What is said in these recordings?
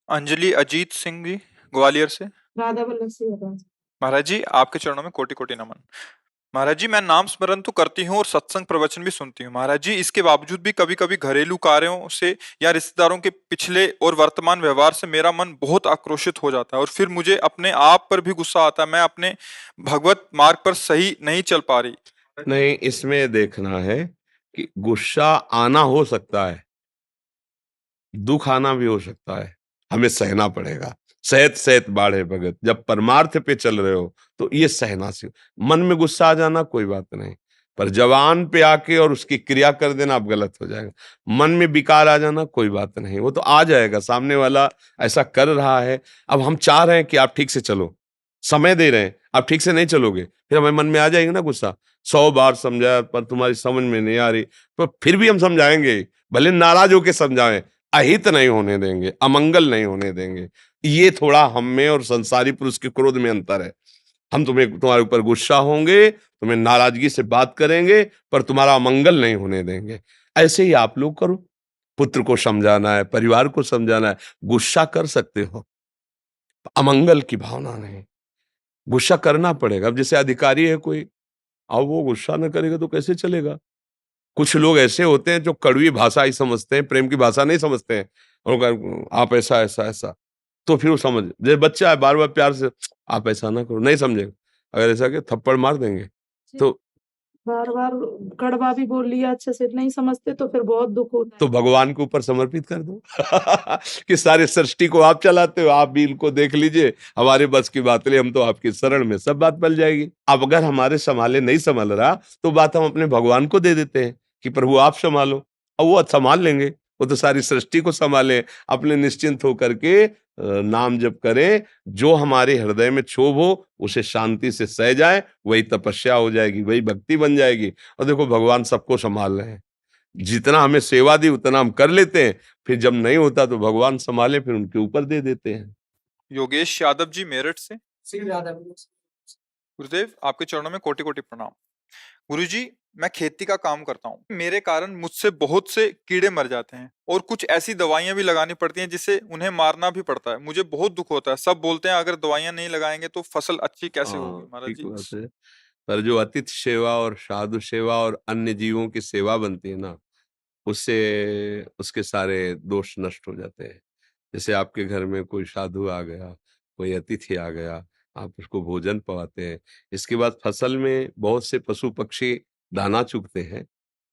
अंजलि अजीत सिंह जी, ग्वालियर से। राधा वल्लभ सिंह राज। महाराज जी, आपके चरणों में कोटि कोटि नमन। महाराज जी, मैं नाम स्मरण तो करती हूँ और सत्संग प्रवचन भी सुनती हूँ महाराज जी। इसके बावजूद भी कभी कभी घरेलू कार्यों से या रिश्तेदारों के पिछले और वर्तमान व्यवहार से मेरा मन बहुत आक्रोशित हो जाता है और फिर मुझे अपने आप पर भी गुस्सा आता है। मैं अपने भगवत मार्ग पर सही नहीं चल पा रही। नहीं, इसमें देखना है कि गुस्सा आना हो सकता है, दुख आना भी हो सकता है, हमें सहना पड़ेगा। सहत सहत बाढ़े भगत, जब परमार्थ पे चल रहे हो तो ये सहना से मन में गुस्सा आ जाना कोई बात नहीं, पर जवान पे आके और उसकी क्रिया कर देना आप गलत हो जाएगा। मन में विकार आ जाना कोई बात नहीं, वो तो आ जाएगा, सामने वाला ऐसा कर रहा है। अब हम चाह रहे हैं कि आप ठीक से चलो, समय दे रहे हैं, आप ठीक से नहीं चलोगे, फिर हमें मन में आ जाएगा ना गुस्सा। 100 बार समझाया पर तुम्हारी समझ में नहीं आ रही, तो फिर भी हम समझाएंगे, भले नाराज होके समझाएं, अहित नहीं होने देंगे, अमंगल नहीं होने देंगे। ये थोड़ा हम में और संसारी पुरुष के क्रोध में अंतर है। हम तुम्हारे ऊपर गुस्सा होंगे, तुम्हें नाराजगी से बात करेंगे, पर तुम्हारा अमंगल नहीं होने देंगे। ऐसे ही आप लोग करो, पुत्र को समझाना है, परिवार को समझाना है, गुस्सा कर सकते हो, अमंगल की भावना नहीं, गुस्सा करना पड़ेगा। अब जैसे अधिकारी है कोई, अब वो गुस्सा न करेगा तो कैसे चलेगा। कुछ लोग ऐसे होते हैं जो कड़वी भाषा ही समझते हैं, प्रेम की भाषा नहीं समझते हैं, और आप ऐसा ऐसा ऐसा, तो फिर वो समझ, जैसे बच्चा है बार बार प्यार से आप ऐसा ना करो, नहीं समझेगा। अगर ऐसा कि थप्पड़ मार देंगे तो बार बार कड़वा भी बोल लिया, अच्छे से नहीं समझते तो फिर बहुत दुख होता है। भगवान के ऊपर समर्पित कर दो कि सारे सृष्टि को आप चलाते हो, आप भी इनको देख लीजिए, हमारे बस की बात नहीं, हम तो आपकी शरण में, सब बात बल जाएगी। अब अगर हमारे संभाले नहीं संभल रहा तो बात हम अपने भगवान को दे देते हैं कि प्रभु आप संभालो, और वो संभाल लेंगे। वो तो सारी सृष्टि को संभाले, अपने निश्चिंत होकर के नाम जप करें, जो हमारे हृदय में क्षोभ हो उसे शांति से सह जाए, वही तपस्या हो जाएगी, वही भक्ति बन जाएगी। और देखो भगवान सबको संभाल रहे हैं, जितना हमें सेवा दी उतना हम कर लेते हैं, फिर जब नहीं होता तो भगवान संभाले, फिर उनके ऊपर दे देते हैं। योगेश यादव जी, मेरठ से। श्री राधा। गुरुदेव, आपके चरणों में कोटि कोटि प्रणाम। गुरुजी, मैं खेती का काम करता हूँ। मेरे कारण मुझसे बहुत से कीड़े मर जाते हैं और कुछ ऐसी दवाइयां भी लगानी पड़ती हैं जिससे उन्हें मारना भी पड़ता है। मुझे बहुत दुख होता है। सब बोलते हैं अगर दवाइयां नहीं लगाएंगे तो फसल अच्छी कैसे होगी हाँ, महाराज ठीक जी। बात है। पर जो अतिथि सेवा और साधु सेवा और अन्य जीवों की सेवा बनती है ना, उससे उसके सारे दोष नष्ट हो जाते हैं। जैसे आपके घर में कोई साधु आ गया, कोई अतिथि आ गया, आप उसको भोजन पवाते हैं। इसके बाद फसल में बहुत से पशु पक्षी दाना चुगते हैं।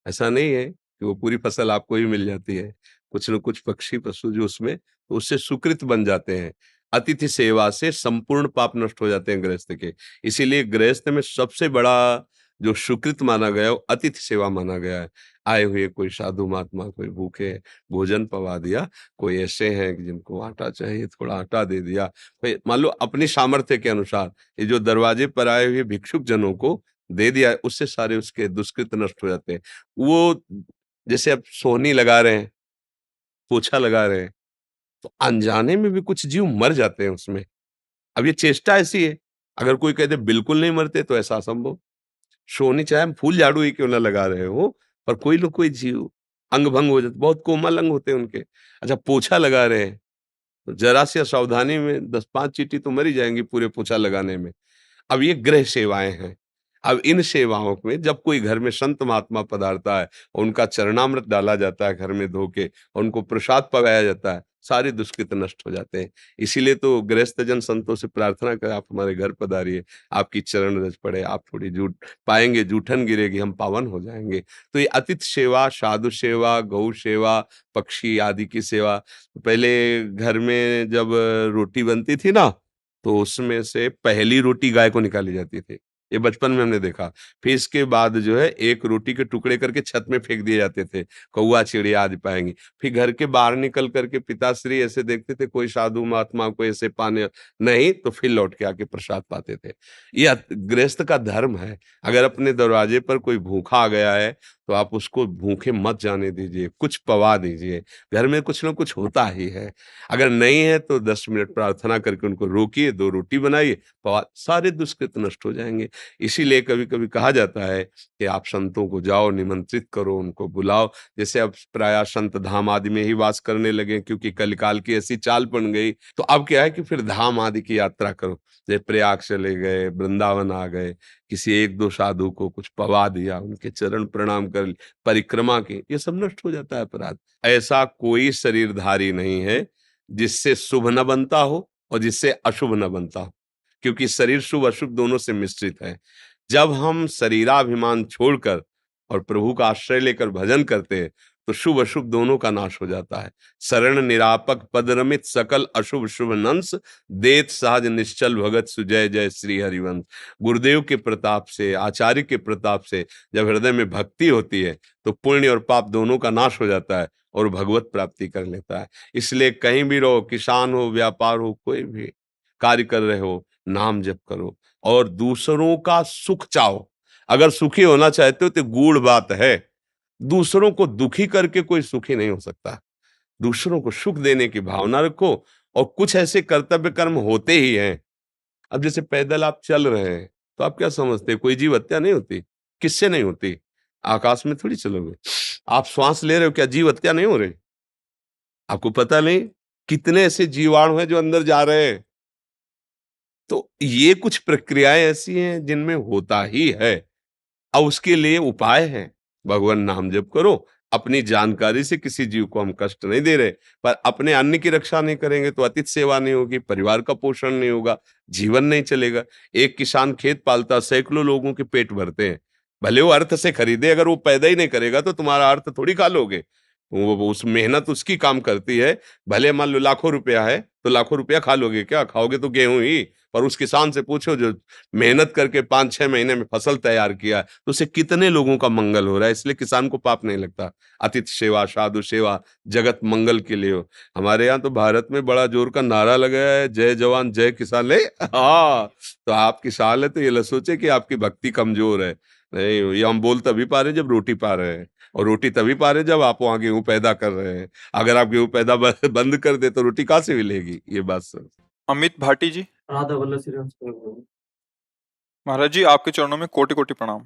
ऐसा नहीं है कि वो पूरी फसल आपको ही मिल जाती है। कुछ न कुछ पक्षी पशु जो उसमें, तो उससे सुकृत बन जाते हैं। अतिथि सेवा से संपूर्ण पाप नष्ट हो जाते हैं गृहस्थ के। इसीलिए गृहस्थ में सबसे बड़ा जो सुकृत माना गया है वो अतिथि सेवा माना गया है। आए हुए कोई साधु महात्मा, कोई भूखे भोजन पवा दिया, कोई ऐसे हैं कि जिनको आटा चाहिए थोड़ा आटा दे दिया, कोई मान लो अपनी सामर्थ्य के अनुसार ये जो दरवाजे पर आए हुए भिक्षुक जनों को दे दिया, उससे सारे उसके दुष्कृत नष्ट हो जाते हैं। वो जैसे अब सोहनी लगा रहे हैं, पोछा लगा रहे हैं, तो अनजाने में भी कुछ जीव मर जाते हैं उसमें। अब ये चेष्टा ऐसी है, अगर कोई कहते बिल्कुल नहीं मरते तो ऐसा असंभव। सोहनी चाहे हम फूल झाड़ू ही क्यों ना लगा रहे हो, पर कोई न कोई जीव अंग भंग हो जाते, बहुत कोमल अंग होते हैं उनके। अच्छा, पोछा लगा रहे हैं, तो जरा सी असावधानी में 10-5 चींटी तो मर ही जाएंगी पूरे पोछा लगाने में। अब ये गृह सेवाएं हैं। अब इन सेवाओं में जब कोई घर में संत महात्मा पधारता है, उनका चरणामृत डाला जाता है घर में धो के, और उनको प्रसाद पकाया जाता है, सारे दुष्कृत नष्ट हो जाते हैं। इसीलिए तो गृहस्थ जन संतों से प्रार्थना करें, आप हमारे घर पधारिए, आपकी चरण रज पड़े, आप थोड़ी जूठ पाएंगे, जूठन गिरेगी, हम पावन हो जाएंगे। तो ये अतिथि सेवा, साधु सेवा, गौ सेवा, पक्षी आदि की सेवा। पहले घर में जब रोटी बनती थी ना, तो उसमें से पहली रोटी गाय को निकाली जाती थी। ये बचपन में हमने देखा। फिर इसके बाद जो है एक रोटी के टुकड़े करके छत में फेंक दिए जाते थे, कौवा चिड़िया आज पाएंगी। फिर घर के बाहर निकल करके पिताश्री ऐसे देखते थे कोई साधु महात्मा को ऐसे पाने, नहीं तो फिर लौट के आके प्रसाद पाते थे। ये गृहस्थ का धर्म है। अगर अपने दरवाजे पर कोई भूखा आ गया है तो आप उसको भूखे मत जाने दीजिए, कुछ पवा दीजिए। घर में कुछ न कुछ होता ही है। अगर नहीं है तो 10 मिनट प्रार्थना करके उनको रोकिए, 2 रोटी बनाइए, पवा सारे दुष्कृत नष्ट हो जाएँगे। इसीलिए कभी-कभी कहा जाता है कि आप संतों को जाओ, निमंत्रित करो, उनको बुलाओ। जैसे अब प्रायः संत धाम आदि में ही वास करने लगे क्योंकि कलिकाल की ऐसी चाल बन गई। तो अब क्या है कि फिर धाम आदि की यात्रा करो। जैसे प्रयाग चले गए, वृंदावन आ गए, किसी 1-2 साधु को कुछ पवा दिया, उनके चरण प्रणाम कर परिक्रमा की, ये सब नष्ट हो जाता है अपराध। ऐसा कोई शरीरधारी नहीं है, जिससे शुभ न बनता हो और जिससे अशुभ न बनता हो, क्योंकि शरीर शुभ-अशुभ दोनों से मिश्रित है। जब हम शरीराभिमान छोड़कर और प्रभु का आश्रय लेकर भजन करते हैं, तो शुभ-अशुभ दोनों का नाश हो जाता है। शरण निरापक पद रमित सकल अशुभ शुभ नंस, देत सहज निश्चल भगत सुजय जय श्री हरिवंश। गुरुदेव के प्रताप से, आचार्य के प्रताप से जब हृदय में भक्ति होती है, तो पुण्य और पाप दोनों का नाश हो जाता है और भगवत प्राप्ति कर लेता है। इसलिए कहीं भी रहो, किसान हो, व्यापार हो, कोई भी कार्य कर रहे हो, नाम जप करो और दूसरों का सुख चाहो। अगर सुखी होना चाहते हो तो गूढ़ बात है, दूसरों को दुखी करके कोई सुखी नहीं हो सकता। दूसरों को सुख देने की भावना रखो और कुछ ऐसे कर्तव्य कर्म होते ही हैं। अब जैसे पैदल आप चल रहे हैं, तो आप क्या समझते हैं कोई जीव हत्या नहीं होती? किससे नहीं होती? आकाश में थोड़ी चलोगे। आप श्वास ले रहे हो, क्या जीव हत्या नहीं हो रही? आपको पता नहीं कितने ऐसे जीवाणु हैं जो अंदर जा रहे हैं। तो ये कुछ प्रक्रियाएं ऐसी हैं जिनमें होता ही है और उसके लिए उपाय है। भगवान नाम जप करो। अपनी जानकारी से किसी जीव को हम कष्ट नहीं दे रहे, पर अपने अन्न की रक्षा नहीं करेंगे तो अतिथि सेवा नहीं होगी, परिवार का पोषण नहीं होगा, जीवन नहीं चलेगा। एक किसान खेत पालता, सैकड़ों लोगों के पेट भरते हैं। भले वो अर्थ से खरीदे, अगर वो पैदा ही नहीं करेगा तो तुम्हारा अर्थ थोड़ी खा लोगे। वो उस मेहनत उसकी काम करती है। भले मान लो लाखों रुपया है, तो लाखों रुपया खा लोगे क्या? खाओगे तो गेहूं ही। पर उस किसान से पूछो जो मेहनत करके 5-6 महीने में फसल तैयार किया, तो उससे कितने लोगों का मंगल हो रहा है, इसलिए किसान को पाप नहीं लगता। अतिथि सेवा, साधु सेवा, जगत मंगल के लिए हो। हमारे यहाँ तो भारत में बड़ा जोर का नारा लगाया है, जय जवान जय किसान। ले हाँ, तो आप किसान है तो ये न सोचे कि आपकी भक्ति कमजोर है। नहीं, ये हम बोल तभी पा रहे हैं जब रोटी पा रहे हैं, और रोटी तभी पा रहे हैं जब आप वहाँ गेहूँ पैदा कर रहे हैं। अगर आप गेहूँ पैदा बंद कर दे तो रोटी कहाँ से मिलेगी? ये बात सर। अमित भाटी जी। राधा वल्लभ श्री हंस प्रभु। महाराज जी, आपके चरणों में कोटि-कोटि प्रणाम।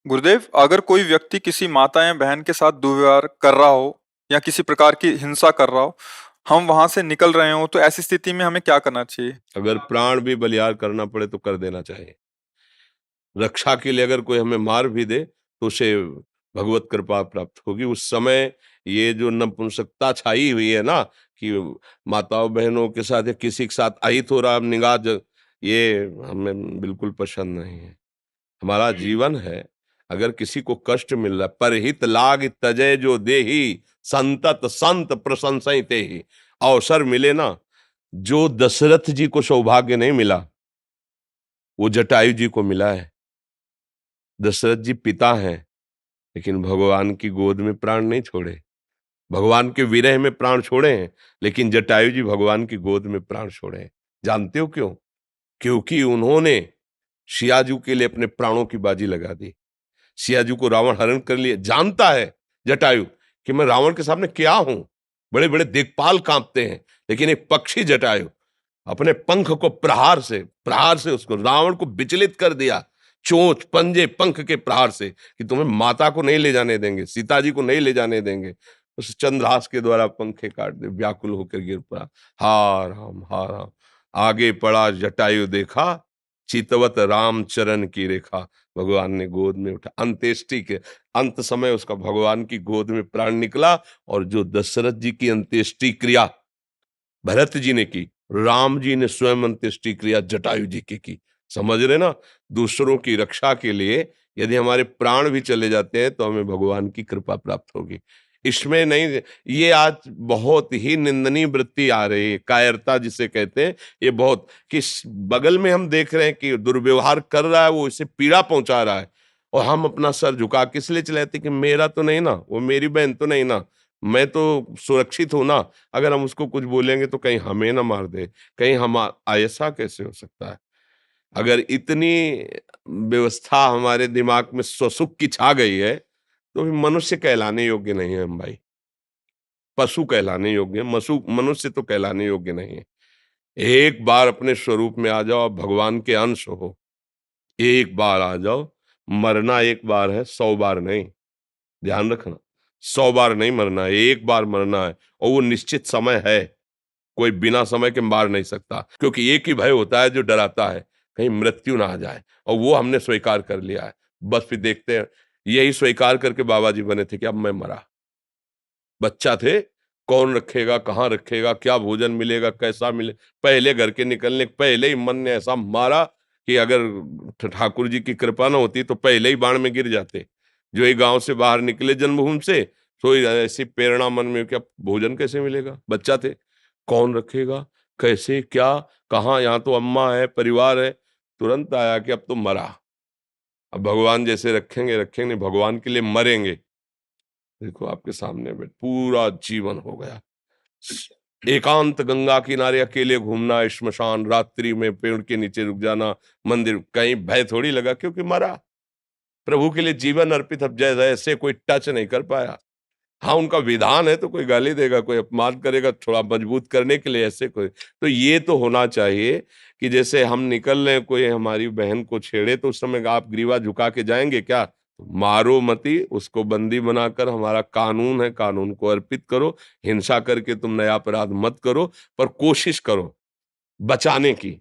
गुरुदेव, अगर कोई व्यक्ति किसी माता या बहन के साथ दुर्व्यवहार कर रहा हो या किसी प्रकार की हिंसा कर रहा हो, हम वहां से निकल रहे हो, तो ऐसी स्थिति में हमें क्या करना चाहिए? अगर प्राण भी बलियार करना पड़े तो कर देना चाहिए। रक्षा के लिए अगर कोई हमें मार भी दे तो उसे भगवत कृपा प्राप्त होगी। उस समय ये जो नपुंसकता छाई हुई है ना, कि माताओं बहनों के साथ या किसी के साथ अहित हो रहा, निगाह ये हमें बिल्कुल पसंद नहीं है। हमारा जीवन है, अगर किसी को कष्ट मिल रहा है, परहित लाग तजय जो देहि, संतत संत प्रशंसिते ही। अवसर मिले ना, जो दशरथ जी को सौभाग्य नहीं मिला, वो जटायु जी को मिला है। दशरथ जी पिता हैं, लेकिन भगवान की गोद में प्राण नहीं छोड़े। भगवान के विरह में प्राण छोड़े हैं, लेकिन जटायु जी भगवान की गोद में प्राण छोड़े हैं। जानते हो क्यों? क्योंकि उन्होंने सियाजू के लिए अपने प्राणों की बाजी लगा दी। सियाजू को रावण हरण कर लिए। जानता है जटायु कि मैं रावण के सामने क्या हूं। बड़े बड़े दिक्पाल कांपते हैं, लेकिन एक पक्षी जटायु अपने पंख को प्रहार से उसको रावण को विचलित कर दिया। चोंच पंजे पंख के प्रहार से, कि तुम्हें माता को नहीं ले जाने देंगे, सीता जी को नहीं ले जाने देंगे। उस चंद्रहास के द्वारा पंखे काट दे, व्याकुल होकर गिर पड़ा। हा राम। आगे पड़ा जटायु देखा, चितवत राम चरण की रेखा। भगवान ने गोद में उठा। अंत्येष्टि के अंत समय उसका भगवान की गोद में प्राण निकला। और जो दशरथ जी की अंत्येष्टि क्रिया भरत जी ने की, राम जी ने स्वयं अंत्येष्टि क्रिया जटायु जी की। समझ रहे ना? दूसरों की रक्षा के लिए यदि हमारे प्राण भी चले जाते हैं तो हमें भगवान की कृपा प्राप्त होगी। इसमें नहीं, ये आज बहुत ही निंदनीय वृत्ति आ रही है, कायरता जिसे कहते हैं। ये बहुत किस बगल में हम देख रहे हैं कि दुर्व्यवहार कर रहा है, वो इसे पीड़ा पहुंचा रहा है, और हम अपना सर झुका किस लिए चले जाते कि मेरा तो नहीं ना, वो मेरी बहन तो नहीं ना, मैं तो सुरक्षित हूं ना। अगर हम उसको कुछ बोलेंगे तो कहीं हमें ना मार दे, कहीं हम ऐसा कैसे हो सकता है? अगर इतनी व्यवस्था हमारे दिमाग में स्वसुख की छा गई है, तो मनुष्य कहलाने योग्य नहीं है हम भाई, पशु कहलाने योग्य है, मनुष्य तो कहलाने योग्य नहीं है। एक बार अपने स्वरूप में आ जाओ, भगवान के अंश हो, एक बार आ जाओ। मरना एक बार है, 100 बार नहीं, ध्यान रखना। 100 बार नहीं मरना है, एक बार मरना है, और वो निश्चित समय है। कोई बिना समय के मार नहीं सकता, क्योंकि एक ही भय होता है जो डराता है, कहीं मृत्यु ना आ जाए, और वो हमने स्वीकार कर लिया है। बस फिर देखते हैं, यही स्वीकार करके बाबा जी बने थे कि अब मैं मरा। बच्चा थे, कौन रखेगा, कहाँ रखेगा, क्या भोजन मिलेगा, कैसा मिले, पहले घर के निकलने पहले ही मन ने ऐसा मारा कि अगर ठाकुर जी की कृपा न होती तो पहले ही बाण में गिर जाते। जो ही गांव से बाहर निकले जन्मभूमि से, तो ऐसी प्रेरणा मन में, क्या भोजन कैसे मिलेगा, बच्चा थे, कौन रखेगा, कैसे, क्या, कहाँ, यहाँ तो अम्मा है, परिवार है। तुरंत आया कि अब तो मरा, अब भगवान जैसे रखेंगे रखेंगे, भगवान के लिए मरेंगे। देखो आपके सामने बैठ, पूरा जीवन हो गया। एकांत गंगा किनारे अकेले घूमना, श्मशान, रात्रि में पेड़ के नीचे रुक जाना, मंदिर, कहीं भय थोड़ी लगा, क्योंकि मरा। प्रभु के लिए जीवन अर्पित, अब जैसे ऐसे कोई टच नहीं कर पाया। हाँ, उनका विधान है तो कोई गाली देगा, कोई अपमान करेगा, थोड़ा मजबूत करने के लिए, ऐसे कोई। तो ये तो होना चाहिए कि जैसे हम निकल रहे, कोई हमारी बहन को छेड़े तो उस समय आप ग्रीवा झुका के जाएंगे क्या? मारो मती, उसको बंदी बनाकर, हमारा कानून है, कानून को अर्पित करो। हिंसा करके तुम नया अपराध मत करो, पर कोशिश करो बचाने की,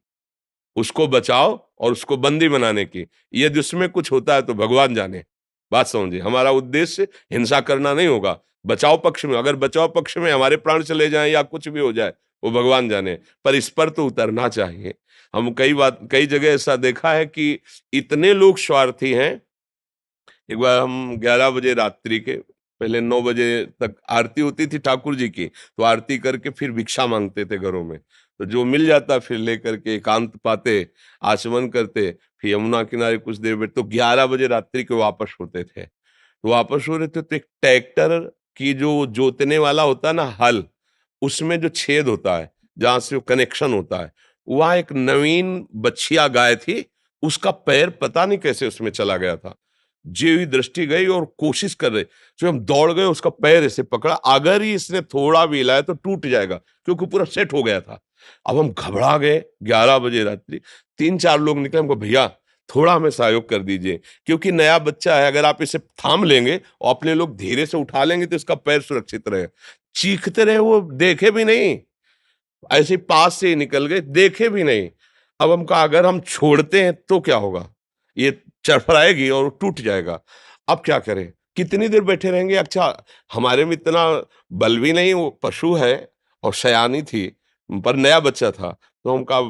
उसको बचाओ और उसको बंदी बनाने की। यदि उसमें कुछ होता है तो भगवान जाने। बात समझिए, हमारा उद्देश्य हिंसा करना नहीं होगा, बचाव पक्ष में। अगर बचाव पक्ष में हमारे प्राण चले जाएं या कुछ भी हो जाए, वो भगवान जाने, पर इस पर तो उतरना चाहिए। हम कई जगह ऐसा देखा है कि इतने लोग स्वार्थी हैं। एक बार हम 11 बजे रात्रि के, पहले 9 बजे तक आरती होती थी ठाकुर जी की, तो आरती करके फिर भिक्षा मांगते थे घरों में। तो जो मिल जाता फिर लेकर के एकांत पाते, आचमन करते, फिर यमुना किनारे कुछ देर बैठ, तो 11 बजे रात्रि के वापस होते थे। तो वापस हो रहे थे तो एक ट्रैक्टर की जो जोतने वाला होता है ना, हल, उसमें जो छेद होता है, जहां से वो कनेक्शन होता है, वहां एक नवीन बछिया गाय थी, उसका पैर पता नहीं कैसे उसमें चला गया था। जी हुई दृष्टि गई और कोशिश कर रहे, तो हम दौड़ गए, उसका पैर ऐसे पकड़ा, अगर ही इसने थोड़ा भी हिलाया तो टूट जाएगा, क्योंकि पूरा सेट हो गया था। अब हम घबरा गए, 11 बजे रात्रि, 3-4 लोग निकले, हमको भैया थोड़ा हमें सहयोग कर दीजिए, क्योंकि नया बच्चा है, अगर आप इसे थाम लेंगे और अपने लोग धीरे से उठा लेंगे तो इसका पैर सुरक्षित रहे। चीखते रहे, वो देखे भी नहीं, ऐसे पास से ही निकल गए, देखे भी नहीं। अब हम कहा अगर हम छोड़ते हैं तो क्या होगा, ये चरफराएगी और टूट जाएगा। अब क्या करें, कितनी देर बैठे रहेंगे? अच्छा, हमारे में इतना बल भी नहीं, वो पशु है और सयानी थी, पर नया बच्चा था, तो हम कहा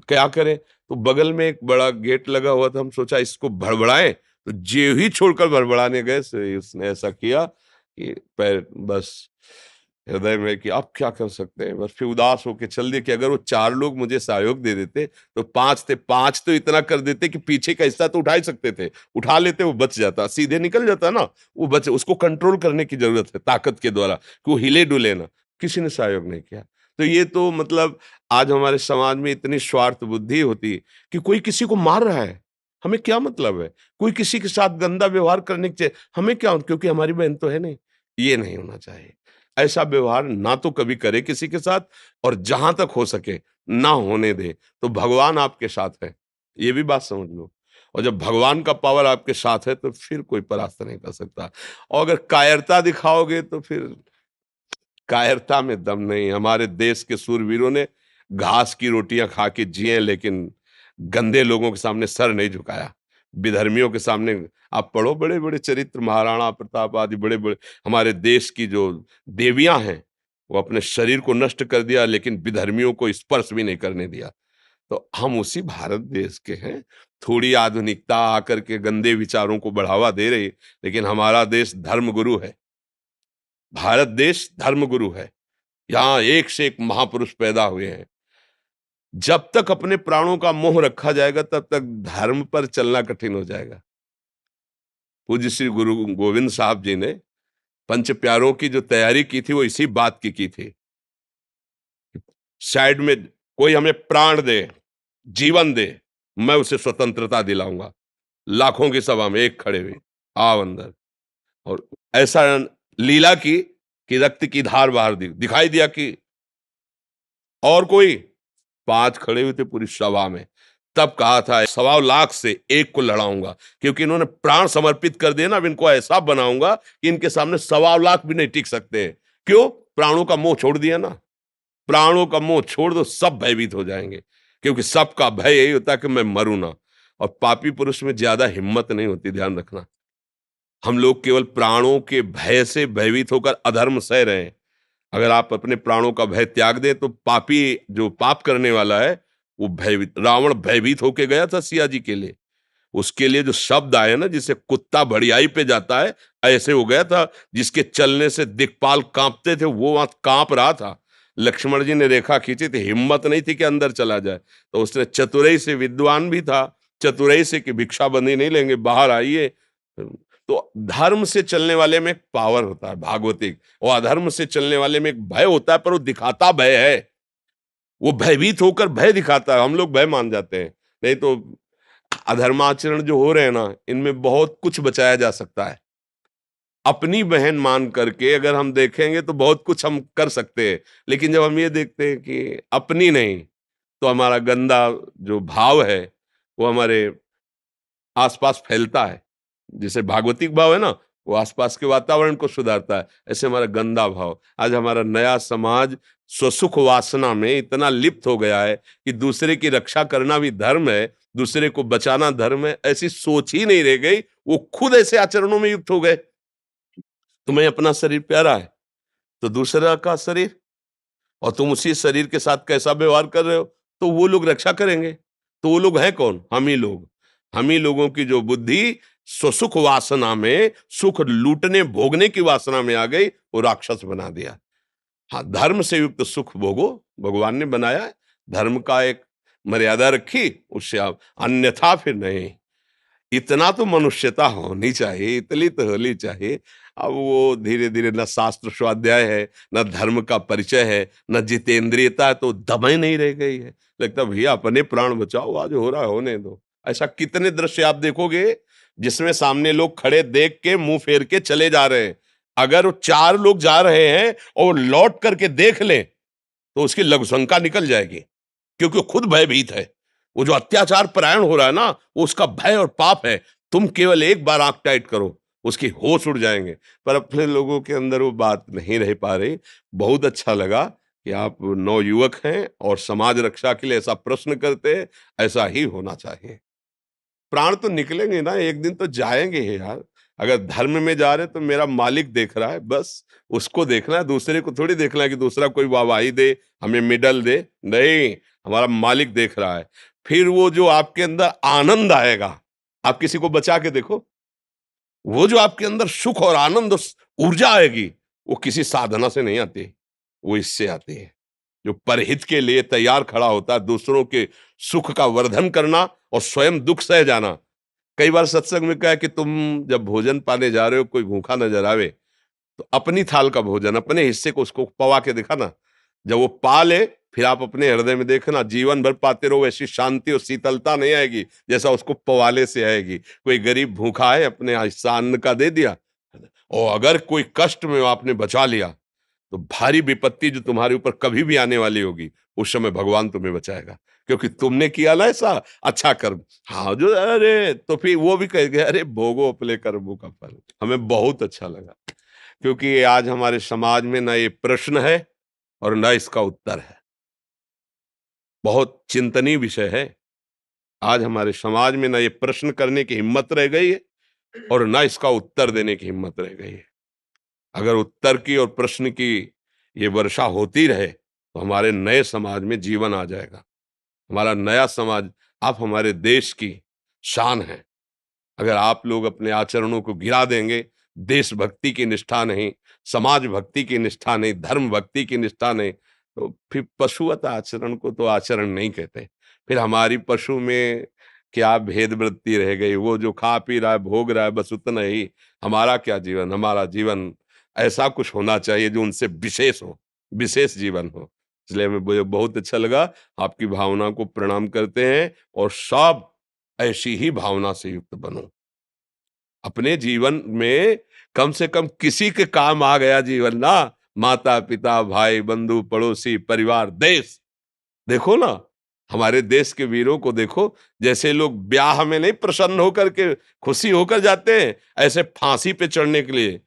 क्या करें? तो बगल में एक बड़ा गेट लगा हुआ था, हम सोचा इसको भड़बड़ाएं, तो जे ही छोड़कर भड़बड़ाने गए से उसने ऐसा किया कि पैर बस हृदय में, कि अब क्या कर सकते हैं, बस फिर उदास होके चल दिए कि अगर वो 4 लोग मुझे सहयोग दे देते तो 5 थे, 5 तो इतना कर देते कि पीछे का हिस्सा तो उठा ही सकते थे, उठा लेते, वो बच जाता, सीधे निकल जाता ना, वो बच, उसको कंट्रोल करने की जरूरत है ताकत के द्वारा, कि वो हिले डुले ना। किसी ने सहयोग नहीं किया। तो ये तो मतलब आज हमारे समाज में इतनी स्वार्थ बुद्धि होती कि कोई किसी को मार रहा है, हमें क्या मतलब है? कोई किसी के साथ गंदा व्यवहार करने के, हमें क्या, क्योंकि हमारी बहन तो है नहीं। ये नहीं होना चाहिए। ऐसा व्यवहार ना तो कभी करे किसी के साथ, और जहां तक हो सके ना होने दे, तो भगवान आपके साथ है, ये भी बात समझ लो। और जब भगवान का पावर आपके साथ है तो फिर कोई परास्त नहीं कर सकता। और अगर कायरता दिखाओगे तो फिर कायरता में दम नहीं। हमारे देश के सूरवीरों ने घास की रोटियां खा के जिए, लेकिन गंदे लोगों के सामने सर नहीं झुकाया। विधर्मियों के सामने आप पढ़ो, बड़े बड़े चरित्र, महाराणा प्रताप आदि बड़े बड़े हमारे देश की जो देवियां हैं, वो अपने शरीर को नष्ट कर दिया, लेकिन विधर्मियों को स्पर्श भी नहीं करने दिया। तो हम उसी भारत देश के हैं। थोड़ी आधुनिकता आकर के गंदे विचारों को बढ़ावा दे रही, लेकिन हमारा देश धर्मगुरु है। भारत देश धर्मगुरु है। यहाँ एक से एक महापुरुष पैदा हुए हैं। जब तक अपने प्राणों का मोह रखा जाएगा तब तक धर्म पर चलना कठिन हो जाएगा। पूज्य श्री गुरु गोविंद साहब जी ने पंच प्यारों की जो तैयारी की थी वो इसी बात की थी। साइड में कोई हमें प्राण दे, जीवन दे, मैं उसे स्वतंत्रता दिलाऊंगा। लाखों की सभा में एक खड़े हुए, आओ अंदर। और ऐसा लीला की कि रक्त की धार बाहर दिखाई दिया कि और कोई 5 खड़े हुए थे पूरी सभा में। तब कहा था 1.25 लाख से एक को लड़ाऊंगा, क्योंकि इन्होंने प्राण समर्पित कर दिए ना, अब इनको ऐसा बनाऊंगा कि इनके सामने 1.25 लाख भी नहीं टिक सकते हैं। क्यों? प्राणों का मोह छोड़ दिया ना। प्राणों का मोह छोड़ दो, सब भयभीत हो जाएंगे, क्योंकि सबका भय यही होता है कि मैं मरूं ना। और पापी पुरुष में ज्यादा हिम्मत नहीं होती, ध्यान रखना। हम लोग केवल प्राणों के भय से भयभीत होकर अधर्म सह रहे हैं। अगर आप अपने प्राणों का भय त्याग दें तो पापी जो पाप करने वाला है वो भयभीत, रावण भयभीत होके गया था सिया जी के लिए। उसके लिए जो शब्द आए ना, जिसे कुत्ता बढ़ियाई पे जाता है, ऐसे हो गया था। जिसके चलने से दिक्पाल कांपते थे वो वहां कांप रहा था। लक्ष्मण जी ने रेखा खींची थी, हिम्मत नहीं थी कि अंदर चला जाए, तो उसने चतुराई से, विद्वान भी था, चतुराई से कि भिक्षा बंदी नहीं लेंगे, बाहर आइए। तो धर्म से चलने वाले में एक पावर होता है भागवतिक, और अधर्म से चलने वाले में एक भय होता है, पर वो दिखाता भय है। वो भयभीत होकर भय दिखाता है, हम लोग भय मान जाते हैं। नहीं तो अधर्माचरण जो हो रहे हैं ना, इनमें बहुत कुछ बचाया जा सकता है। अपनी बहन मान करके अगर हम देखेंगे तो बहुत कुछ हम कर सकते हैं, लेकिन जब हम ये देखते हैं कि अपनी नहीं, तो हमारा गंदा जो भाव है वो हमारे आसपास फैलता है। जैसे भागवतिक भाव है ना, वो आसपास के वातावरण को सुधारता है, ऐसे हमारा गंदा भाव। आज हमारा नया समाज स्वसुख वासना में इतना लिप्त हो गया है कि दूसरे की रक्षा करना भी धर्म है, दूसरे को बचाना धर्म है, ऐसी सोच ही नहीं रह गई। वो खुद ऐसे आचरणों में युक्त हो गए। तुम्हें अपना शरीर प्यारा है तो दूसरा का शरीर, और तुम उसी शरीर के साथ कैसा व्यवहार कर रहे हो, तो वो लोग रक्षा करेंगे। तो वो लोग हैं कौन? हम ही लोग। हम ही लोगों की जो बुद्धि स्वसुख वासना में, सुख लूटने भोगने की वासना में आ गई, वो राक्षस बना दिया। हाँ, धर्म से युक्त सुख भोगो, भगवान ने बनाया है। धर्म का एक मर्यादा रखी, उससे आप अन्यथा फिर नहीं। इतना तो मनुष्यता होनी चाहिए, इतनी तो होनी चाहिए। अब वो धीरे धीरे न शास्त्र स्वाध्याय है, न धर्म का परिचय है, न जितेंद्रियता है, तो दमे नहीं रह गई है। लगता भैया अपने प्राण बचाओ, आज हो रहा है होने दो। ऐसा कितने दृश्य आप देखोगे जिसमें सामने लोग खड़े देख के मुंह फेर के चले जा रहे हैं। अगर वो 4 लोग जा रहे हैं और लौट करके देख लें तो उसकी लघुशंका निकल जाएगी, क्योंकि वो खुद भयभीत है। वो जो अत्याचार परायण हो रहा है ना, वो उसका भय और पाप है। तुम केवल एक बार आंख टाइट करो, उसकी होश उड़ जाएंगे। पर अपने लोगों के अंदर वो बात नहीं रह पा रही। बहुत अच्छा लगा कि आप नवयुवक हैं और समाज रक्षा के लिए ऐसा प्रश्न करते हैं। ऐसा ही होना चाहिए। प्राण तो निकलेंगे ना, एक दिन तो जाएंगे ही यार। अगर धर्म में जा रहे तो मेरा मालिक देख रहा है, बस उसको देखना है, दूसरे को थोड़ी देखना है कि दूसरा कोई वाहवाही दे, हमें मेडल दे। नहीं, हमारा मालिक देख रहा है। फिर वो जो आपके अंदर आनंद आएगा, आप किसी को बचा के देखो, वो जो आपके अंदर सुख और आनंद और ऊर्जा आएगी, वो किसी साधना से नहीं आती, वो इससे आती है। जो परहित के लिए तैयार खड़ा होता है, दूसरों के सुख का वर्धन करना और स्वयं दुख सह जाना। कई बार सत्संग में कहा कि तुम जब भोजन पाने जा रहे हो, कोई भूखा नजर आवे तो अपनी थाल का भोजन, अपने हिस्से को उसको पवा के दिखाना। जब वो पा ले, फिर आप अपने हृदय में देखना, जीवन भर पाते रहो, वैसी शांति और शीतलता नहीं आएगी जैसा उसको पवाले से आएगी। कोई गरीब भूखा है, अपने हिस्सा अन्न का दे दिया, और अगर कोई कष्ट में आपने बचा लिया, तो भारी विपत्ति जो तुम्हारे ऊपर कभी भी आने वाली होगी, उस समय भगवान तुम्हें बचाएगा, क्योंकि तुमने किया ना ऐसा अच्छा कर्म। हाँ, जो अरे तो फिर वो भी कहेगा अरे भोगो अपने कर्मों का फल। हमें बहुत अच्छा लगा, क्योंकि आज हमारे समाज में ना ये प्रश्न है और ना इसका उत्तर है। बहुत चिंतनीय विषय है। आज हमारे समाज में ना ये प्रश्न करने की हिम्मत रह गई है और ना इसका उत्तर देने की हिम्मत रह गई है। अगर उत्तर की और प्रश्न की ये वर्षा होती रहे तो हमारे नए समाज में जीवन आ जाएगा। हमारा नया समाज, आप हमारे देश की शान है। अगर आप लोग अपने आचरणों को गिरा देंगे, देशभक्ति की निष्ठा नहीं, समाज भक्ति की निष्ठा नहीं, धर्म भक्ति की निष्ठा नहीं, तो फिर पशुवत आचरण को तो आचरण नहीं कहते। फिर हमारी पशु में क्या भेद वृत्ति रह गई? वो जो खा पी रहा है, भोग रहा है, बस उतना ही। हमारा क्या जीवन? हमारा जीवन ऐसा कुछ होना चाहिए जो उनसे विशेष हो, विशेष जीवन हो। इसलिए हमें मुझे बहुत अच्छा लगा। आपकी भावना को प्रणाम करते हैं और सब ऐसी ही भावना से युक्त बनो। अपने जीवन में कम से कम किसी के काम आ गया जीवन ना, माता पिता भाई बंधु पड़ोसी परिवार देश। देखो ना, हमारे देश के वीरों को देखो, जैसे लोग ब्याह में नहीं प्रसन्न होकर के खुशी होकर जाते हैं, ऐसे फांसी पे चढ़ने के लिए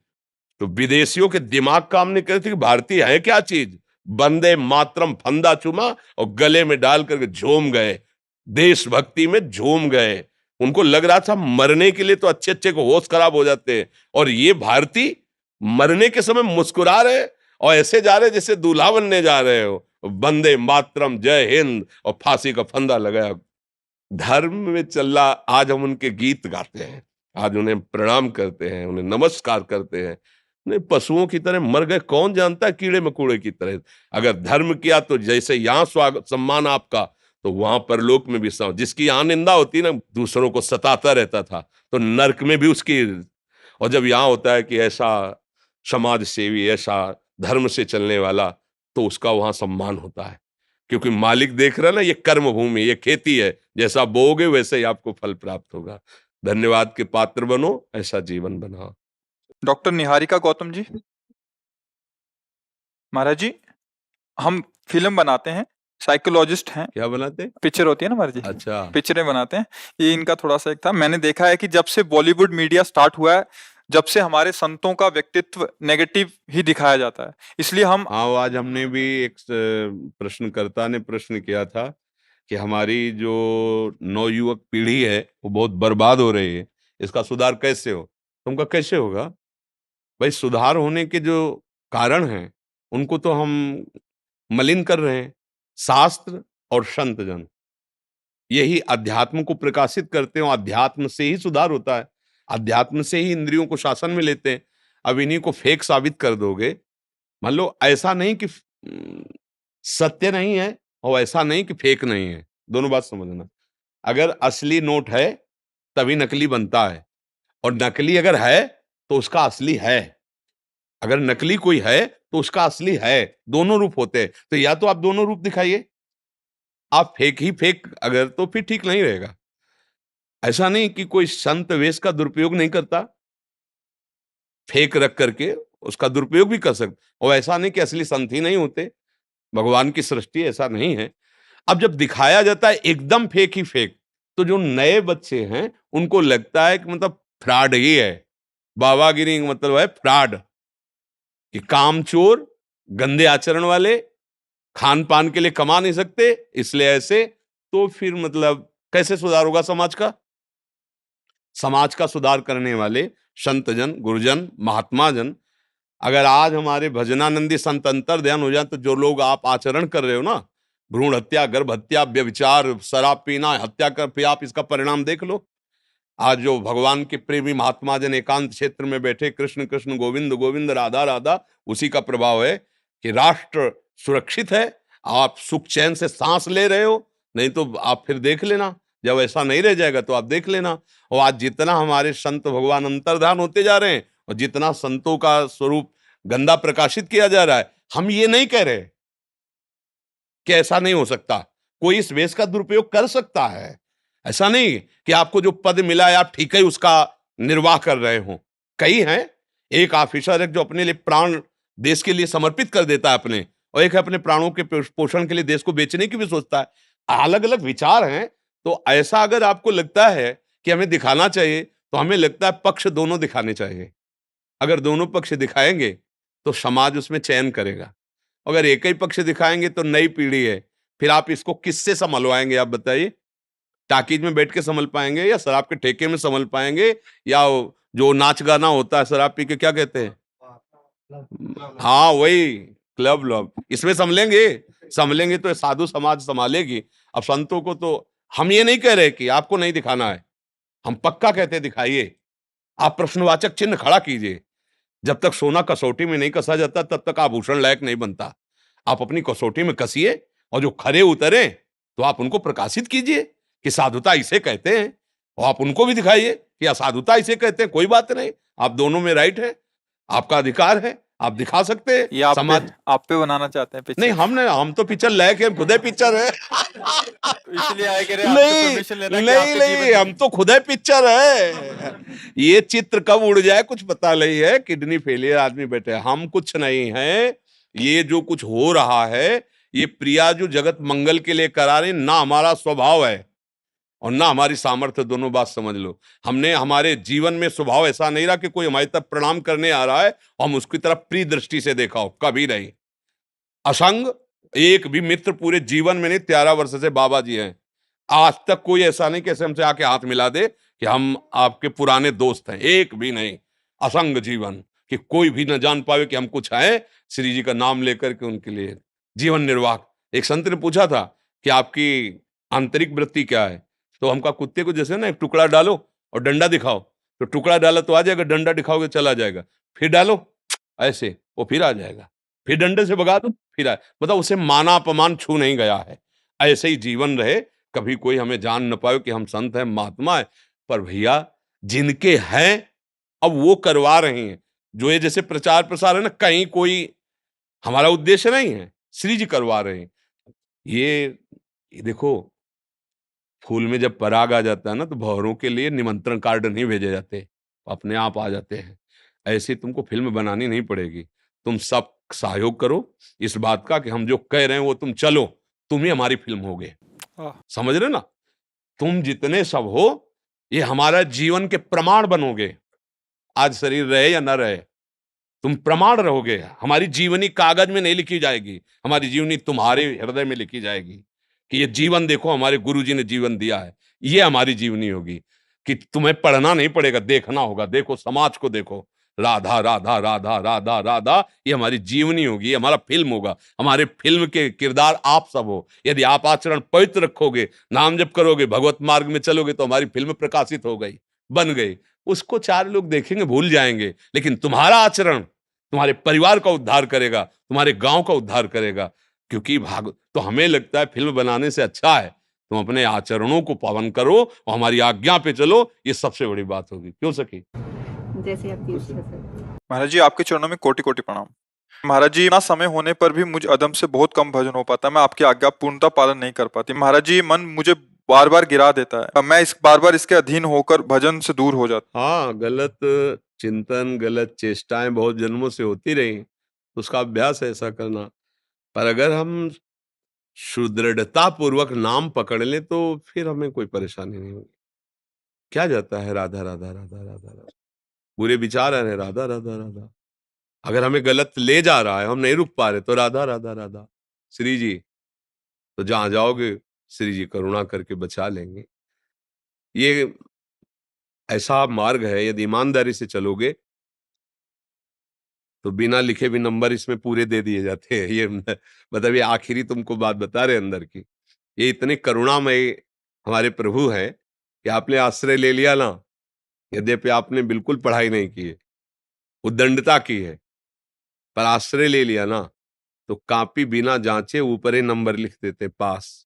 तो विदेशियों के दिमाग काम नहीं करते कि भारतीय है क्या चीज। वंदे मातरम फंदा चुमा और गले में डाल करके झूम गए, देशभक्ति में झूम गए। उनको लग रहा था मरने के लिए तो अच्छे अच्छे को होश खराब हो जाते हैं, और ये भारतीय मरने के समय मुस्कुरा रहे और ऐसे जा रहे जैसे दूल्हा बनने जा रहे हो। वंदे मातरम जय हिंद और फांसी का फंदा लगाया। धर्म में चल रहा, आज हम उनके गीत गाते हैं, आज उन्हें प्रणाम करते हैं, उन्हें नमस्कार करते हैं। नहीं, पशुओं की तरह मर गए, कौन जानता है, कीड़े मकोड़े की तरह। अगर धर्म किया तो जैसे यहाँ स्वागत सम्मान आपका, तो वहां परलोक में भी जिसकी यहाँ निंदा होती ना, दूसरों को सताता रहता था, तो नरक में भी उसकी। और जब यहाँ होता है कि ऐसा समाज सेवी, ऐसा धर्म से चलने वाला, तो उसका वहां सम्मान होता है, क्योंकि मालिक देख रहा है ना, ये कर्म भूमि, ये खेती है, जैसा बोओगे वैसे ही आपको फल प्राप्त होगा। धन्यवाद के पात्र बनो, ऐसा जीवन बनाओ। डॉक्टर निहारिका गौतम जी। महाराज जी, हम फिल्म बनाते हैं, साइकोलॉजिस्ट हैं, क्या बनाते? पिक्चर होती है ना महाराज जी, अच्छा, पिक्चरें बनाते हैं। ये इनका थोड़ा सा एक था, मैंने देखा है कि जब से बॉलीवुड मीडिया स्टार्ट हुआ है, जब से हमारे संतों का व्यक्तित्व नेगेटिव ही दिखाया जाता है, इसलिए हम हाँ, वो आज हमने भी एक प्रश्नकर्ता ने प्रश्न किया था कि हमारी जो नवयुवक पीढ़ी है वो बहुत बर्बाद हो रही है, इसका सुधार कैसे हो? तुमका कैसे होगा भाई? सुधार होने के जो कारण हैं उनको तो हम मलिन कर रहे हैं। शास्त्र और संत जन यही अध्यात्म को प्रकाशित करते हैं, और अध्यात्म से ही सुधार होता है, अध्यात्म से ही इंद्रियों को शासन में लेते हैं। अब इन्हीं को फेक साबित कर दोगे, मान लो ऐसा नहीं कि सत्य नहीं है और ऐसा नहीं कि फेक नहीं है, दोनों बात समझना। अगर असली नोट है तभी नकली बनता है, और नकली अगर है तो उसका असली है। अगर नकली कोई है तो उसका असली है, दोनों रूप होते हैं। तो या तो आप दोनों रूप दिखाइए, आप फेक ही फेक अगर, तो फिर ठीक नहीं रहेगा। ऐसा नहीं कि कोई संत वेश का दुरुपयोग नहीं करता, फेक रख करके उसका दुरुपयोग भी कर सकते, और ऐसा नहीं कि असली संत ही नहीं होते। भगवान की सृष्टि ऐसा नहीं है। अब जब दिखाया जाता है एकदम फेक ही फेक, तो जो नए बच्चे हैं उनको लगता है कि मतलब फ्रॉड ही है। बाबागिरी मतलब है फ्रॉड, कि कामचोर, गंदे आचरण वाले, खान पान के लिए कमा नहीं सकते, इसलिए ऐसे। तो फिर मतलब कैसे सुधार होगा समाज का? समाज का सुधार करने वाले संतजन, गुरुजन, महात्मा जन, अगर आज हमारे भजनानंदी संत अंतर ध्यान हो जाए, तो जो लोग आप आचरण कर रहे हो ना, भ्रूण हत्या, गर्भ हत्या, व्यभिचार, शराब पीना, हत्या कर, फिर आप इसका परिणाम देख लो। आज जो भगवान के प्रेमी महात्मा जन एकांत क्षेत्र में बैठे, कृष्ण कृष्ण गोविंद गोविंद राधा राधा, उसी का प्रभाव है कि राष्ट्र सुरक्षित है, आप सुख चैन से सांस ले रहे हो। नहीं तो आप फिर देख लेना, जब ऐसा नहीं रह जाएगा तो आप देख लेना। और आज जितना हमारे संत भगवान अंतर्धान होते जा रहे हैं, और जितना संतों का स्वरूप गंदा प्रकाशित किया जा रहा है, हम ये नहीं कह रहे कि ऐसा नहीं हो सकता, कोई इस वेश का दुरुपयोग कर सकता है। ऐसा नहीं कि आपको जो पद मिला है आप ठीक है उसका निर्वाह कर रहे हो। कई हैं, एक ऑफिसर है जो अपने लिए प्राण देश के लिए समर्पित कर देता है अपने, और एक है अपने प्राणों के पोषण के लिए देश को बेचने की भी सोचता है। अलग अलग विचार हैं। तो ऐसा अगर आपको लगता है कि हमें दिखाना चाहिए, तो हमें लगता है पक्ष दोनों दिखाने चाहिए। अगर दोनों पक्ष दिखाएंगे तो समाज उसमें चयन करेगा। अगर एक ही पक्ष दिखाएंगे तो नई पीढ़ी है, फिर आप इसको किससे संभलवाएंगे? आप बताइए, टाकीज में बैठ के संभल पाएंगे, या शराब के ठेके में संभल पाएंगे, या जो नाच गाना होता है शराब पी के, क्या कहते हैं, हाँ वही क्लब लब, इसमें संभलेंगे? संभलेंगे तो साधु समाज संभालेगी। अब संतों को तो हम ये नहीं कह रहे कि आपको नहीं दिखाना है, हम पक्का कहते दिखाइए, आप प्रश्नवाचक चिन्ह खड़ा कीजिए। जब तक सोना कसौटी में नहीं कसा जाता तब तक आभूषण लायक नहीं बनता। आप अपनी कसौटी में कसिए, और जो खरे उतरे तो आप उनको प्रकाशित कीजिए कि साधुता इसे कहते हैं, और आप उनको भी दिखाइए कि असाधुता इसे कहते हैं। कोई बात नहीं, आप दोनों में राइट है, आपका अधिकार है, आप दिखा सकते हैं ये आप समाज। पे बनाना चाहते हैं नहीं, पिक्चर? हम तो पिक्चर लायक है, खुद ही पिक्चर है। तो इसलिए आए कह रहे हैं आपसे नहीं परमिशन लेना कि नहीं आपके नहीं, जीवन हम तो खुद ही पिक्चर है। ये चित्र कब उड़ जाए कुछ पता नहीं है। किडनी फेलियर आदमी बैठे, हम कुछ नहीं है। ये जो कुछ हो रहा है, ये प्रिया जो जगत मंगल के लिए करा रही, ना हमारा स्वभाव है और ना हमारी सामर्थ्य, दोनों बात समझ लो। हमने हमारे जीवन में स्वभाव ऐसा नहीं रहा कि कोई हमारी तरफ प्रणाम करने आ रहा है और हम उसकी तरफ प्रिय दृष्टि से देखा हो, कभी नहीं। असंग एक भी मित्र पूरे जीवन में नहीं, 13 वर्ष से बाबा जी हैं, आज तक कोई ऐसा नहीं कैसे हमसे आके हाथ मिला दे कि हम आपके पुराने दोस्त हैं, एक भी नहीं। असंग जीवन कि कोई भी न जान पावे कि हम कुछ आए श्री जी का नाम लेकर के उनके लिए जीवन निर्वाह। एक संत ने पूछा था कि आपकी आंतरिक वृत्ति क्या है, तो हम कहा कुत्ते को जैसे ना एक टुकड़ा डालो और डंडा दिखाओ, तो टुकड़ा डाला तो आ जाएगा, डंडा दिखाओगे चला जाएगा, फिर डालो ऐसे वो फिर आ जाएगा, फिर डंडे से भगा दो फिर आए। मतलब उसे माना अपमान छू नहीं गया है। ऐसे ही जीवन रहे, कभी कोई हमें जान न पाए कि हम संत हैं, महात्मा है। पर भैया जिनके हैं अब वो करवा रहे हैं, जो ये जैसे प्रचार प्रसार है ना, कहीं कोई हमारा उद्देश्य नहीं है, श्री जी करवा रहे हैं। ये देखो, फूल में जब पराग आ जाता है ना, तो भंवरों के लिए निमंत्रण कार्ड नहीं भेजे जाते, अपने आप आ जाते हैं। ऐसे तुमको फिल्म बनानी नहीं पड़ेगी, तुम सब सहयोग करो इस बात का कि हम जो कह रहे हैं वो तुम चलो, तुम ही हमारी फिल्म होगे। आह, समझ रहे ना? तुम जितने सब हो, ये हमारा जीवन के प्रमाण बनोगे। आज शरीर रहे या ना रहे, तुम प्रमाण रहोगे। हमारी जीवनी कागज में नहीं लिखी जाएगी, हमारी जीवनी तुम्हारे हृदय में लिखी जाएगी कि ये जीवन देखो हमारे गुरुजी ने जीवन दिया है, ये हमारी जीवनी होगी। कि तुम्हें पढ़ना नहीं पड़ेगा, देखना होगा। देखो समाज को देखो, राधा राधा राधा राधा राधा, ये हमारी जीवनी होगी, ये हमारा फिल्म होगा। हमारे फिल्म के किरदार आप सब हो। यदि आप आचरण पवित्र रखोगे, नाम जप करोगे, भगवत मार्ग में चलोगे, तो हमारी फिल्म प्रकाशित हो गई, बन गई। उसको 4 लोग देखेंगे, भूल जाएंगे, लेकिन तुम्हारा आचरण तुम्हारे परिवार का उद्धार करेगा, तुम्हारे गांव का उद्धार करेगा। क्योंकि भाग तो हमें लगता है फिल्म बनाने से अच्छा है तुम अपने आचरणों को पावन करो और हमारी आज्ञा पे चलो, ये सबसे बड़ी बात होगी। क्यों सखी? जैसे आपकी इच्छा सर। महाराज जी आपके चरणों में कोटि कोटि प्रणाम। महाराज जी ना समय होने पर भी मुझ अदम से बहुत कम भजन हो पाता है, मैं आपकी आज्ञा पूर्णतः पालन नहीं कर पाती। महाराज जी मन मुझे बार बार गिरा देता है, मैं इस बार बार इसके अधीन होकर भजन से दूर हो जाता। हाँ, गलत चिंतन, गलत चेष्टाएं बहुत जन्मों से होती रही, तो उसका अभ्यास है ऐसा करना। पर अगर हम सुदृढ़ता पूर्वक नाम पकड़ लें तो फिर हमें कोई परेशानी नहीं होगी। क्या जाता है राधा राधा राधा राधा राधा, बुरे विचार आ रहे हैं, राधा राधा राधा। अगर हमें गलत ले जा रहा है, हम नहीं रुक पा रहे, तो राधा राधा राधा। श्री जी, तो जहां जाओगे श्री जी करुणा करके बचा लेंगे। ये ऐसा मार्ग है, यदि ईमानदारी से चलोगे तो बिना लिखे भी नंबर इसमें पूरे दे दिए जाते हैं। ये मतलब ये आखिरी तुमको बात बता रहे अंदर की। ये इतने करुणामय हमारे प्रभु हैं कि आपने आश्रय ले लिया ना, यद्यपि आपने बिल्कुल पढ़ाई नहीं की है, उद्दंडता की है, पर आश्रय ले लिया ना, तो कॉपी बिना जांचे ऊपर ही नंबर लिख देते, पास।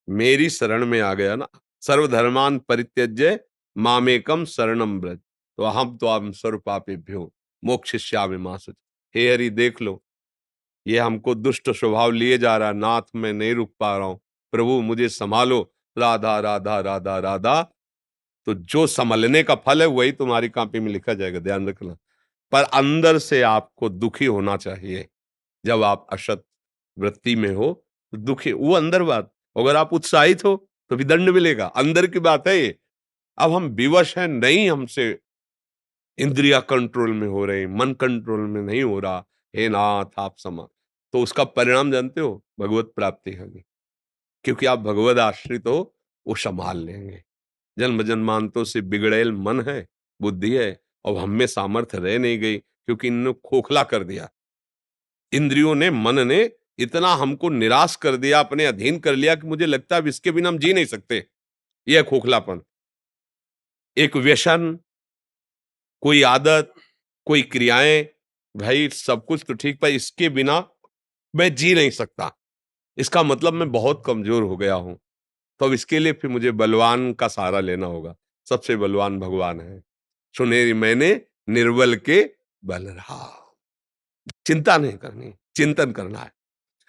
मेरी शरण में आ गया ना, सर्वधर्मान परित्यज्य मामेकम शरणम ब्रज, तो अहम त्वाम सर्व पापेभ्यो मोक्षयिष्यामि मा शुचि। हे हरि देख लो, ये हमको दुष्ट स्वभाव लिए जा रहा है, नाथ मैं नहीं रुक पा रहा हूं, प्रभु मुझे संभालो। राधा राधा राधा राधा, तो जो संभलने का फल है वही तुम्हारी कॉपी में लिखा जाएगा, ध्यान रखना। पर अंदर से आपको दुखी होना चाहिए। जब आप असत वृत्ति में हो तो दुखी, वो अंदर बात। अगर आप उत्साहित हो तो भी दंड मिलेगा, अंदर की बात है ये। अब हम विवश हैं, नहीं हमसे इंद्रिया कंट्रोल में हो रहे, मन कंट्रोल में नहीं हो रहा, हे नाथ आप समा, तो उसका परिणाम जानते हो, भगवत प्राप्ति होगी। क्योंकि आप भगवत आश्रित हो, वो संभाल लेंगे। जन्म जन्मांतों से बिगड़ेल मन है, बुद्धि है, और हम में सामर्थ्य रह नहीं गई, क्योंकि इन्होंने खोखला कर दिया। इंद्रियों ने, मन ने इतना हमको निराश कर दिया, अपने अधीन कर लिया कि मुझे लगता है इसके बिना हम जी नहीं सकते। यह खोखलापन, एक व्यसन, कोई आदत, कोई क्रियाएं, भाई सब कुछ तो ठीक, पर इसके बिना मैं जी नहीं सकता, इसका मतलब मैं बहुत कमजोर हो गया हूं। तो अब इसके लिए फिर मुझे बलवान का सहारा लेना होगा। सबसे बलवान भगवान है। सुने मैंने निर्बल के बल रहा। चिंता नहीं करनी, चिंतन करना है।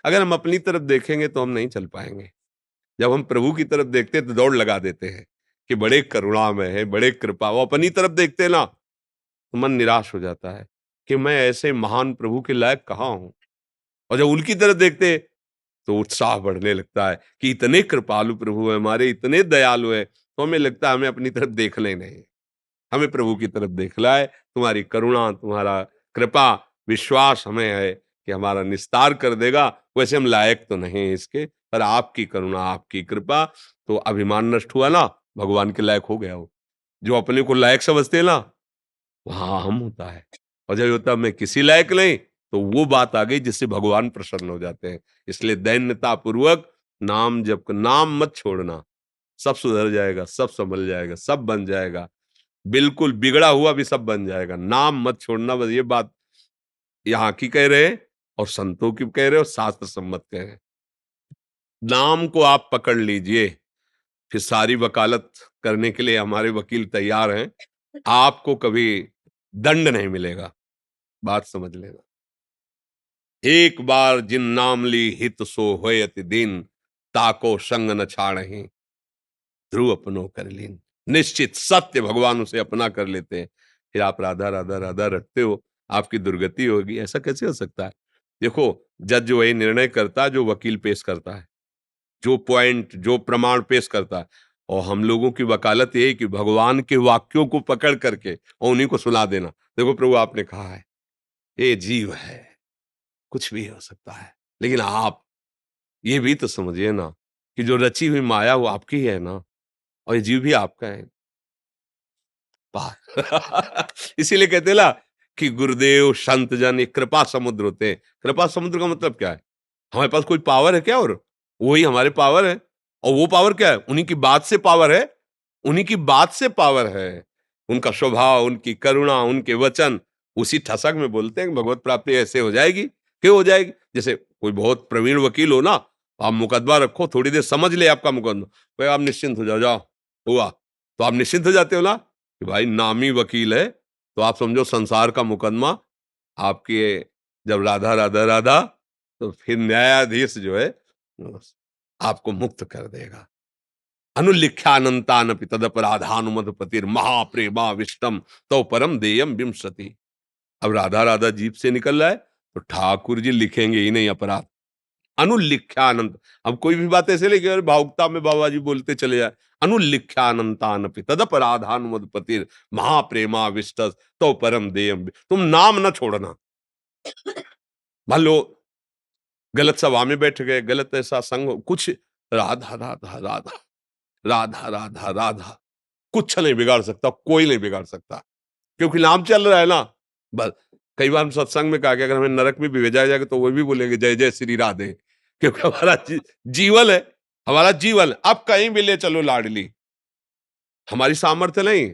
अगर हम अपनी तरफ देखेंगे तो हम नहीं चल पाएंगे। जब हम प्रभु की तरफ देखते हैं तो दौड़ लगा देते हैं कि बड़े करुणामय है, बड़े कृपा। वो अपनी तरफ देखते ना तो मन निराश हो जाता है कि मैं ऐसे महान प्रभु के लायक कहाँ हूं। और जब उनकी तरफ देखते तो उत्साह बढ़ने लगता है कि इतने कृपालु प्रभु है हमारे, इतने दयालु है। तो हमें लगता है हमें अपनी तरफ देखना ही नहीं, हमें प्रभु की तरफ देखना है। तुम्हारी करुणा, तुम्हारा कृपा, विश्वास हमें है कि हमारा निस्तार कर देगा। वैसे हम लायक तो नहीं इसके, पर आपकी करुणा, आपकी कृपा। तो अभिमान नष्ट हुआ ना, भगवान के लायक हो गया वो। जो अपने को लायक समझते हैं ना, वहां हम होता है। और जब होता है मैं किसी लायक नहीं, तो वो बात आ गई जिससे भगवान प्रसन्न हो जाते हैं। इसलिए दैन्यता पूर्वक नाम जप, नाम मत छोड़ना। सब सुधर जाएगा, सब संभल जाएगा, सब बन जाएगा। बिल्कुल बिगड़ा हुआ भी सब बन जाएगा। नाम मत छोड़ना, बस ये बात यहाँ की कह रहे हैं और संतों की कह रहे हो, शास्त्र सम्मत कह रहे हैं। नाम को आप पकड़ लीजिए, फिर सारी वकालत करने के लिए हमारे वकील तैयार हैं। आपको कभी दंड नहीं मिलेगा, बात समझ लेना। एक बार जिन नाम ली हित सो होयति दिन, ताको संग न छाड़हि ध्रुव अपनो कर लीन। निश्चित सत्य भगवान उसे अपना कर लेते हैं। फिर आप राधा राधा राधा रटते हो, आपकी दुर्गति होगी। ऐसा कैसे हो सकता है? देखो, जज वही निर्णय करता है जो वकील पेश करता है, जो पॉइंट, जो प्रमाण पेश करता है। और हम लोगों की वकालत ये है कि भगवान के वाक्यों को पकड़ करके और उन्हीं को सुना देना। देखो प्रभु आपने कहा है, ये जीव है, कुछ भी हो सकता है, लेकिन आप ये भी तो समझिए ना कि जो रची हुई माया वो आपकी है ना, और ये जीव भी आपका है। इसीलिए कहते हैं ना कि गुरुदेव, संत जन ये कृपा समुद्र होते हैं। कृपा समुद्र का मतलब क्या है? हमारे पास कोई पावर है क्या? और वही हमारे पावर है। और वो पावर क्या है? उन्हीं की बात से पावर है, उन्हीं की बात से पावर है। उनका स्वभाव, उनकी करुणा, उनके वचन। उसी ठसक में बोलते हैं कि भगवत प्राप्ति ऐसे हो जाएगी। क्यों हो जाएगी? जैसे कोई बहुत प्रवीण वकील हो ना, आप मुकदमा रखो, थोड़ी देर समझ ले आपका मुकदमा, भाई आप निश्चिंत हो जाओ, जाओ हुआ, तो आप निश्चिंत हो जाते हो ना कि भाई नामी वकील है। तो आप समझो संसार का मुकदमा आपके, जब राधा राधा राधा, तो फिर न्यायाधीश जो है आपको मुक्त कर देगा। अनुलिख्यानंतानपि तदपराधानुमदपतिर महाप्रेमा विष्टम तो परम देयम विंशति। अब राधा राधा जीप से निकल रहा है तो ठाकुर जी लिखेंगे ही नहीं अपराध। अनुलिख्यानंत, अब कोई भी बात ऐसे लेके भावुकता में बाबा जी बोलते चले जाए। अनुलिख्यानंतानपि तदपराधानुमदपतिर महाप्रेमा विष्टस तो परम देयम। तुम नाम न छोड़ना। मान लो गलत सभा में बैठ गए, गलत ऐसा संग, कुछ राधा राधा राधा राधा राधा राधा, कुछ नहीं बिगाड़ सकता, कोई नहीं बिगाड़ सकता, क्योंकि नाम चल रहा है ना। बस कई बार हम सत्संग में कहा कि अगर हमें नरक में भी भेजा जाएगा तो वो भी बोलेंगे जय जय श्री राधे, क्योंकि हमारा जीवन है, हमारा जीवन। अब कहीं भी ले चलो लाडली, हमारी सामर्थ्य नहीं,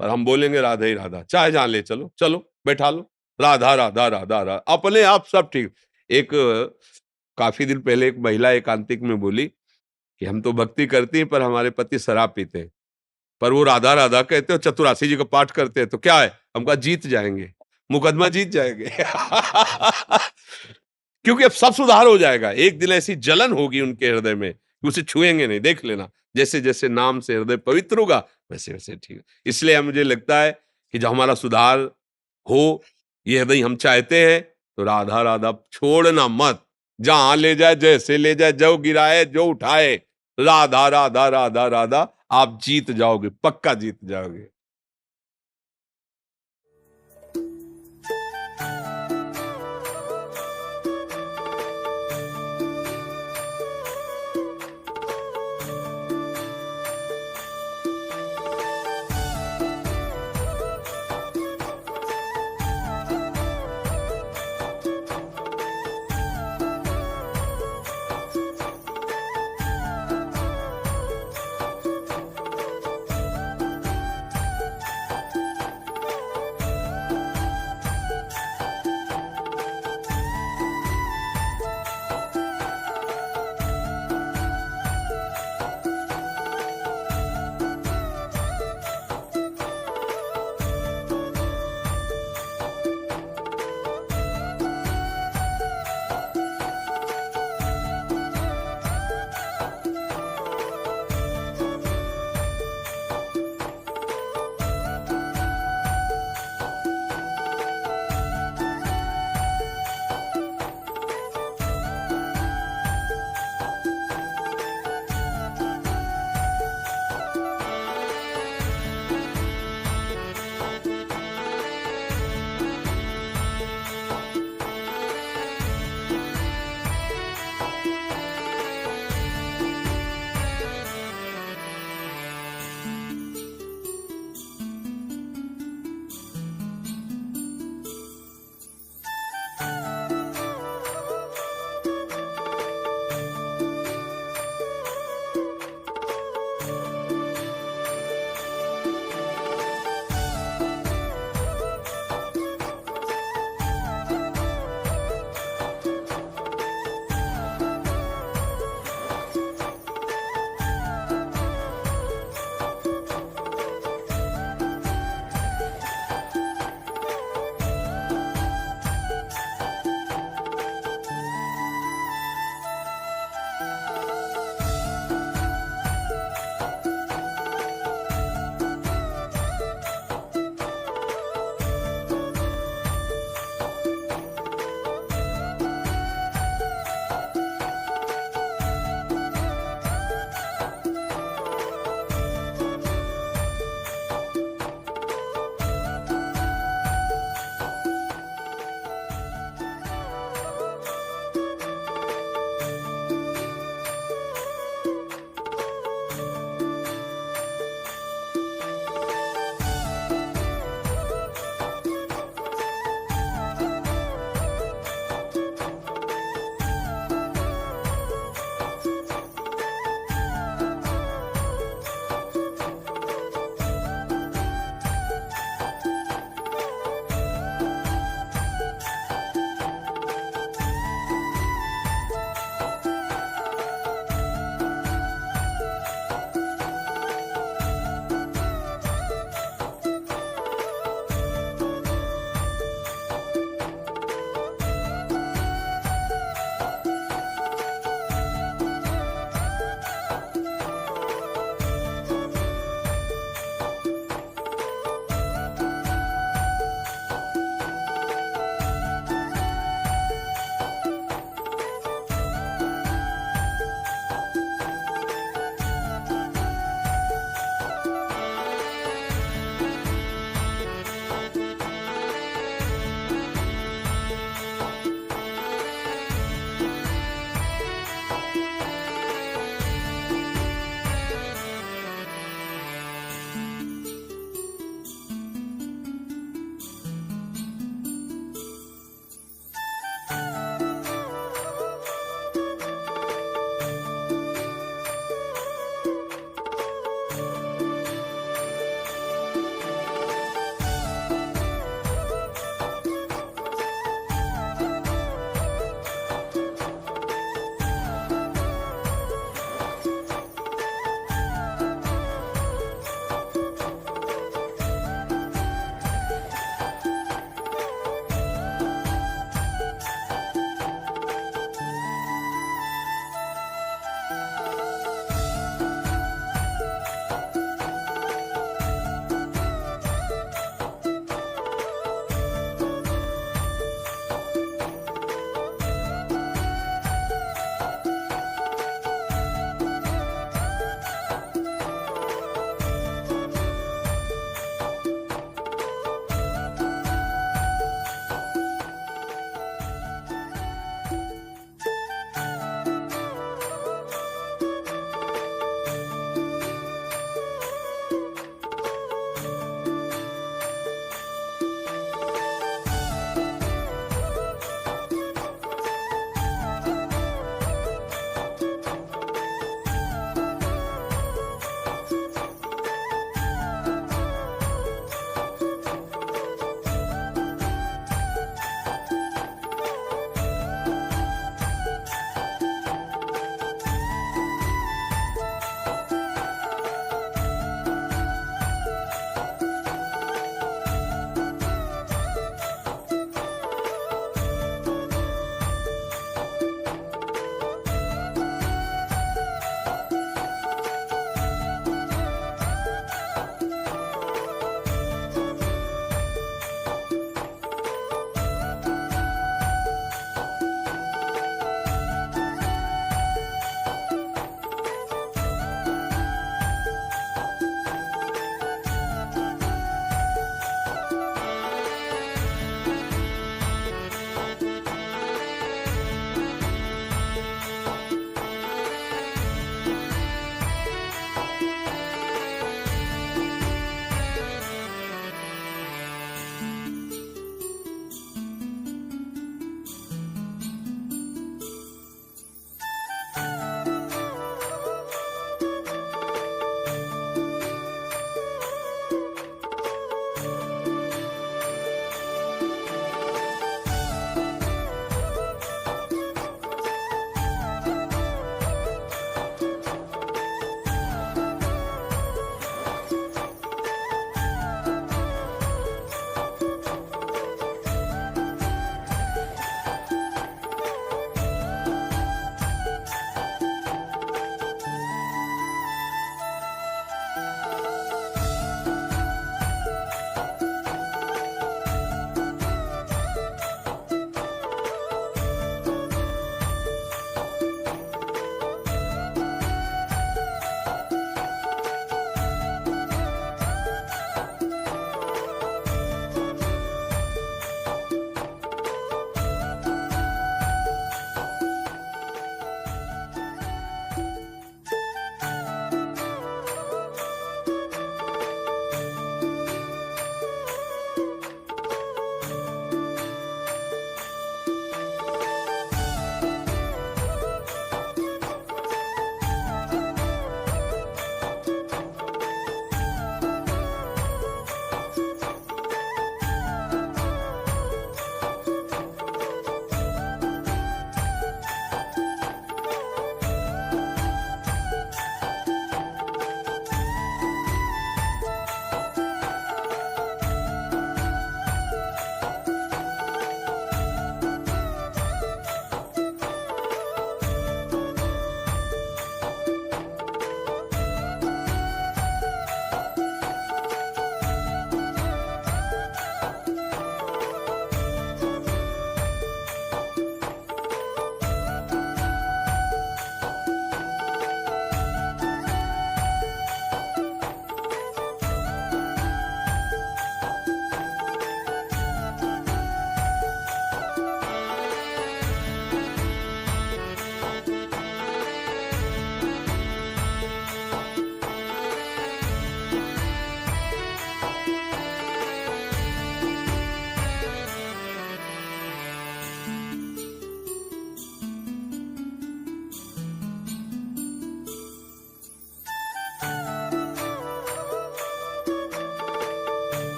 पर हम बोलेंगे राधा ही राधा, चाहे जहां ले चलो, चलो बैठा लो, राधा राधा राधा राधा, अपने आप सब ठीक। एक काफी दिन पहले एक महिला एकांतिक में बोली कि हम तो भक्ति करती हैं पर हमारे पति शराब पीते हैं, पर वो राधा राधा कहते हो, चतुरासी जी का पाठ करते हैं, तो क्या है, हमका जीत जाएंगे, मुकदमा जीत जाएंगे। क्योंकि अब सब सुधार हो जाएगा। एक दिन ऐसी जलन होगी उनके हृदय में कि उसे छुएंगे नहीं। देख लेना, जैसे जैसे नाम से हृदय पवित्र होगा वैसे वैसे ठीक। इसलिए मुझे लगता है कि जब हमारा सुधार हो, ये हृदय हम चाहते हैं, तो राधा राधा छोड़ना मत। जहां ले जाए, जैसे ले जाए, जो गिराए, जो उठाए, राधा राधा राधा राधा, आप जीत जाओगे, पक्का जीत जाओगे।